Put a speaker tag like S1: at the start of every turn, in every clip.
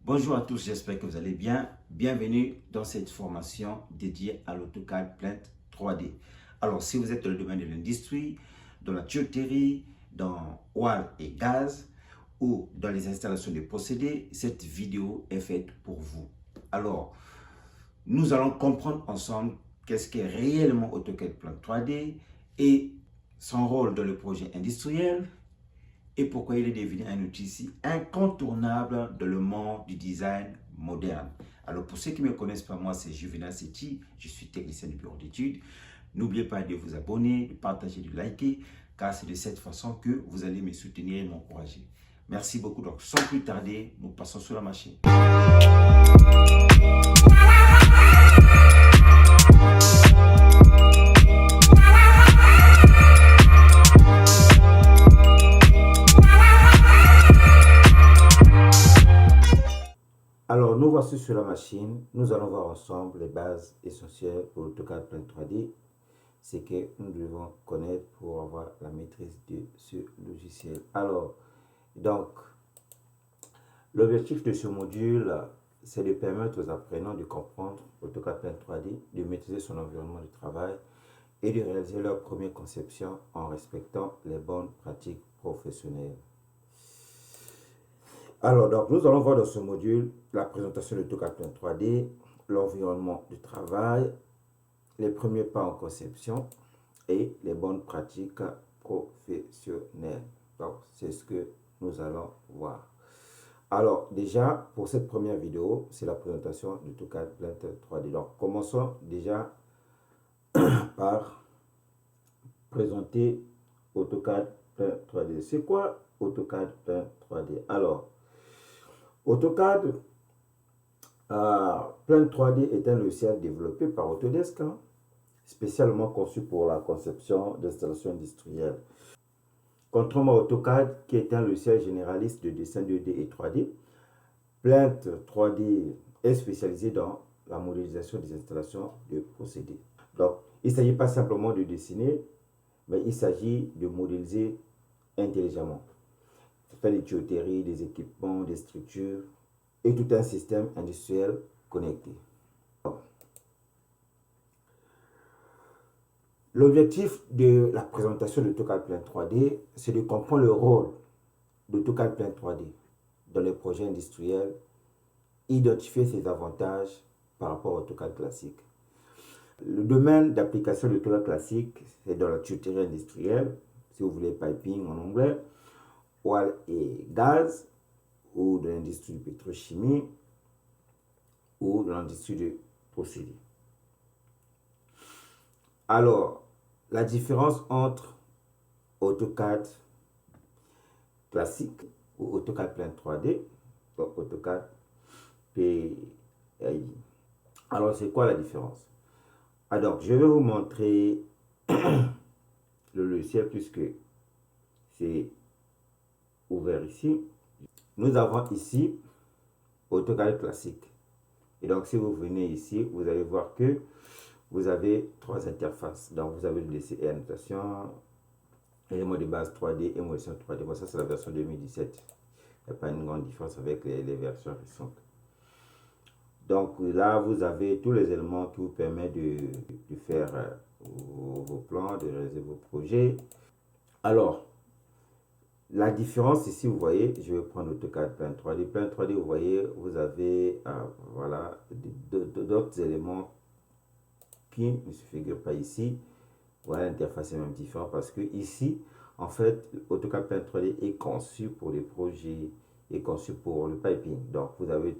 S1: Bonjour à tous, j'espère que vous allez bien. Bienvenue dans cette formation dédiée à l'AutoCAD Paint 3D. Alors, si vous êtes dans le domaine de l'industrie, dans la tuyauterie, dans oil et gaz ou dans les installations de procédés, cette vidéo est faite pour vous. Alors, nous allons comprendre ensemble qu'est-ce qu'est réellement AutoCAD Paint 3D et son rôle dans le projet industriel, et pourquoi il est devenu un outil si incontournable dans le monde du design moderne. Alors pour ceux qui ne me connaissent pas, moi c'est Juvenal Setti, je suis technicien du bureau d'études. N'oubliez pas de vous abonner, de partager, de liker, car c'est de cette façon que vous allez me soutenir et m'encourager. Merci beaucoup. Donc sans plus tarder, nous passons sur la machine. Alors, nous voici sur la machine. Nous allons voir ensemble les bases essentielles pour l'AutoCAD Paint 3D. C'est que nous devons connaître pour avoir la maîtrise de ce logiciel. Alors, donc, l'objectif de ce module, c'est de permettre aux apprenants de comprendre l'AutoCAD Paint 3D, de maîtriser son environnement de travail et de réaliser leur première conception en respectant les bonnes pratiques professionnelles. Alors, donc, nous allons voir dans ce module la présentation de AutoCAD Paint 3D, l'environnement de travail, les premiers pas en conception et les bonnes pratiques professionnelles. Donc, c'est ce que nous allons voir. Alors, déjà, pour cette première vidéo, c'est la présentation de AutoCAD Paint 3D. Donc, commençons déjà par présenter AutoCAD Paint 3D. C'est quoi AutoCAD Paint 3D? Alors, AutoCAD Paint 3D est un logiciel développé par Autodesk, spécialement conçu pour la conception d'installations industrielles. Contrairement à AutoCAD, qui est un logiciel généraliste de dessin 2D et 3D, Paint 3D est spécialisé dans la modélisation des installations de procédés. Donc, il ne s'agit pas simplement de dessiner, mais il s'agit de modéliser intelligemment. Faire des tuyauteries, des équipements, des structures et tout un système industriel connecté. L'objectif de la présentation de AutoCAD Paint 3D, c'est de comprendre le rôle d'AutoCAD Paint 3D dans les projets industriels, identifier ses avantages par rapport à AutoCAD classique. Le domaine d'application de AutoCAD classique, c'est dans la tuyauterie industrielle, si vous voulez piping en anglais, oil et gaz, ou de l'industrie de pétrochimie, ou de l'industrie de procédés. Alors, la différence entre AutoCAD classique ou AutoCAD Paint 3D, donc AutoCAD PAI. Alors, c'est quoi la différence? Alors, je vais vous montrer le logiciel puisque c'est ouvert ici. Nous avons ici AutoCAD classique. Et donc, si vous venez ici, vous allez voir que vous avez trois interfaces. Donc, vous avez le dessin et annotation, éléments de base 3D et modélisation 3D. Bon, ça, c'est la version 2017. Il n'y a pas une grande différence avec les versions récentes. Donc, là, vous avez tous les éléments qui vous permettent de faire vos plans, de réaliser vos projets. Alors, la différence ici, vous voyez, je vais prendre AutoCAD Paint 3D. Paint 3D, vous voyez, vous avez voilà, d'autres éléments qui ne se figurent pas ici. Voilà, l'interface est même différente parce que ici, en fait, AutoCAD Paint 3D est conçu pour les projets, est conçu pour le piping. Donc, vous avez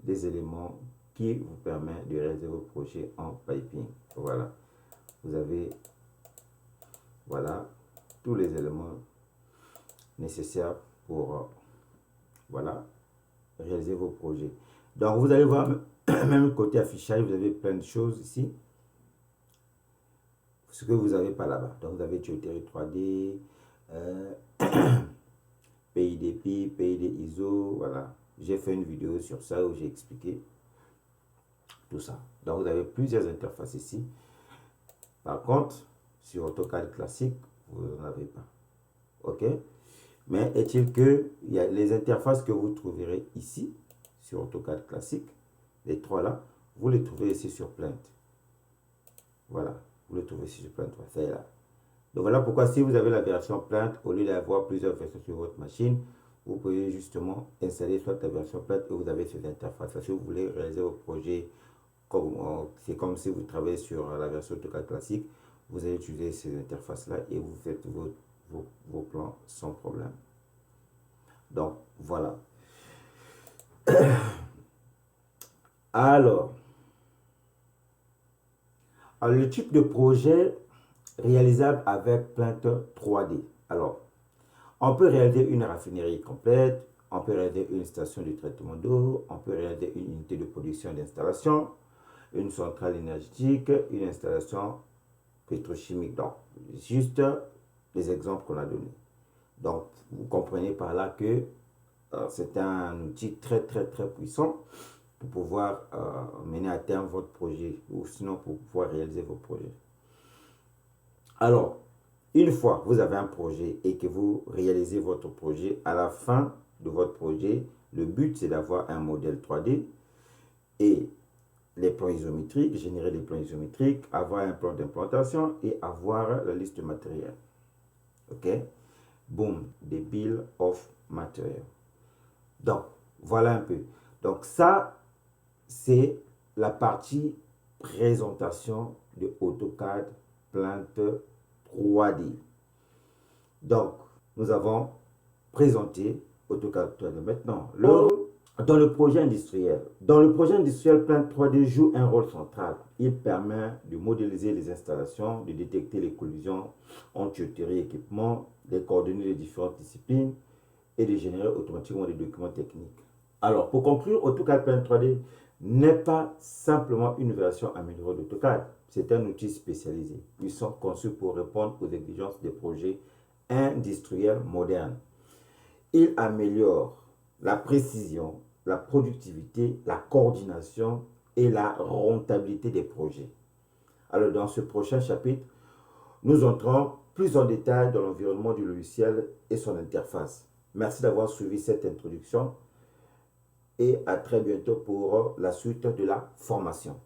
S1: des éléments qui vous permettent de réaliser vos projets en piping. Voilà, vous avez, voilà, tous les éléments nécessaires pour voilà, réaliser vos projets. Donc, vous allez voir, même côté affichage, vous avez plein de choses ici. Ce que vous n'avez pas là-bas. Donc, vous avez tuyauterie 3D, PIDP, PID ISO, voilà. J'ai fait une vidéo sur ça où j'ai expliqué tout ça. Donc, vous avez plusieurs interfaces ici. Par contre, sur AutoCAD classique, vous n'en avez pas. OK? Mais est-il que il y a les interfaces que vous trouverez ici sur AutoCAD classique. Les trois là, vous les trouvez ici sur Plainte. Voilà, vous les trouvez ici sur Plainte. Ça y est là. Donc voilà pourquoi si vous avez la version Plainte, au lieu d'avoir plusieurs versions sur votre machine, vous pouvez justement installer soit la version Plainte et vous avez ces interfaces. Si vous voulez réaliser vos projets, c'est comme si vous travaillez sur la version AutoCAD classique, vous allez utiliser ces interfaces-là et vous faites vos plans sans problème. Donc voilà. Alors, le type de projet réalisable avec Plainte 3D. Alors, on peut réaliser une raffinerie complète, on peut réaliser une station de traitement d'eau, on peut réaliser une unité de production d'installation, une centrale énergétique, une installation pétrochimique. Donc, juste les exemples qu'on a donnés. Donc, vous comprenez par là que c'est un outil très puissant pour pouvoir mener à terme votre projet ou sinon pour pouvoir réaliser vos projets. Alors, une fois que vous avez un projet et que vous réalisez votre projet, à la fin de votre projet, le but c'est d'avoir un modèle 3D et les plans isométriques, générer des plans isométriques, avoir un plan d'implantation et avoir la liste de matériel. Ok? Boom, des bill of material. Donc, voilà un peu. Donc, ça, c'est la partie présentation de AutoCAD Plainte 3D. Donc, nous avons présenté AutoCAD 3D. Maintenant, dans le projet industriel. Dans le projet industriel, Plainte 3D joue un rôle central. Il permet de modéliser les installations, de détecter les collisions entre tuyauterie et équipement, de coordonner les différentes disciplines et de générer automatiquement des documents techniques. Alors, pour conclure, AutoCAD Plainte 3D n'est pas simplement une version améliorée d'AutoCAD. C'est un outil spécialisé, puissant, conçu pour répondre aux exigences des projets industriels modernes. Il améliore la précision, la productivité, la coordination et la rentabilité des projets. Alors, dans ce prochain chapitre, nous entrons plus en détail dans l'environnement du logiciel et son interface. Merci d'avoir suivi cette introduction et à très bientôt pour la suite de la formation.